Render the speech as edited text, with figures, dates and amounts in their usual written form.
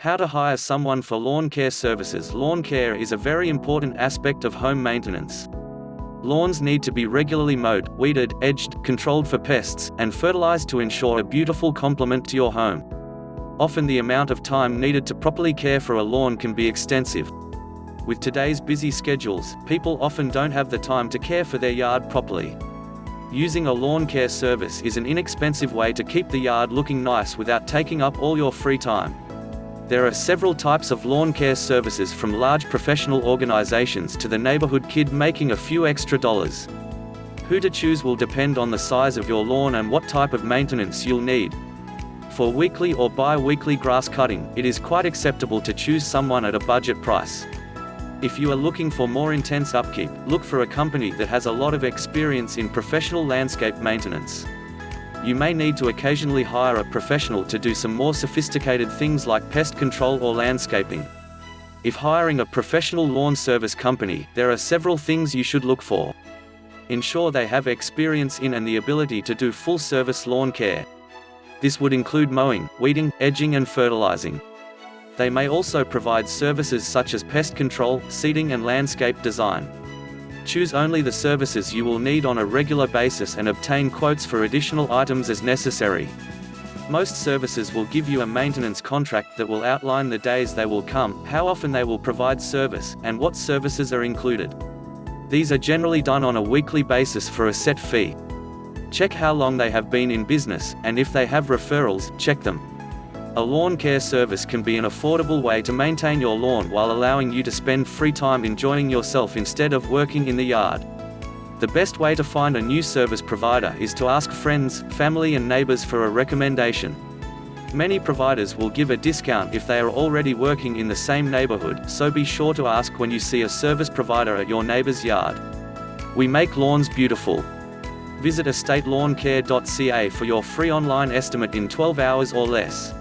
How to hire someone for lawn care services. Lawn care is a very important aspect of home maintenance. Lawns need to be regularly mowed, weeded, edged, controlled for pests, and fertilized to ensure a beautiful complement to your home. Often the amount of time needed to properly care for a lawn can be extensive. With today's busy schedules, people often don't have the time to care for their yard properly. Using a lawn care service is an inexpensive way to keep the yard looking nice without taking up all your free time. There are several types of lawn care services, from large professional organizations to the neighborhood kid making a few extra dollars. Who to choose will depend on the size of your lawn and what type of maintenance you'll need. For weekly or bi-weekly grass cutting, it is quite acceptable to choose someone at a budget price. If you are looking for more intense upkeep, look for a company that has a lot of experience in professional landscape maintenance. You may need to occasionally hire a professional to do some more sophisticated things like pest control or landscaping. If hiring a professional lawn service company, there are several things you should look for. Ensure they have experience in and the ability to do full-service lawn care. This would include mowing, weeding, edging and fertilizing. They may also provide services such as pest control, seeding and landscape design. Choose only the services you will need on a regular basis and obtain quotes for additional items as necessary. Most services will give you a maintenance contract that will outline the days they will come, how often they will provide service, and what services are included. These are generally done on a weekly basis for a set fee. Check how long they have been in business, and if they have referrals, check them. A lawn care service can be an affordable way to maintain your lawn while allowing you to spend free time enjoying yourself instead of working in the yard. The best way to find a new service provider is to ask friends, family and neighbors for a recommendation. Many providers will give a discount if they are already working in the same neighborhood, so be sure to ask when you see a service provider at your neighbor's yard. We make lawns beautiful. Visit estatelawncare.ca for your free online estimate in 12 hours or less.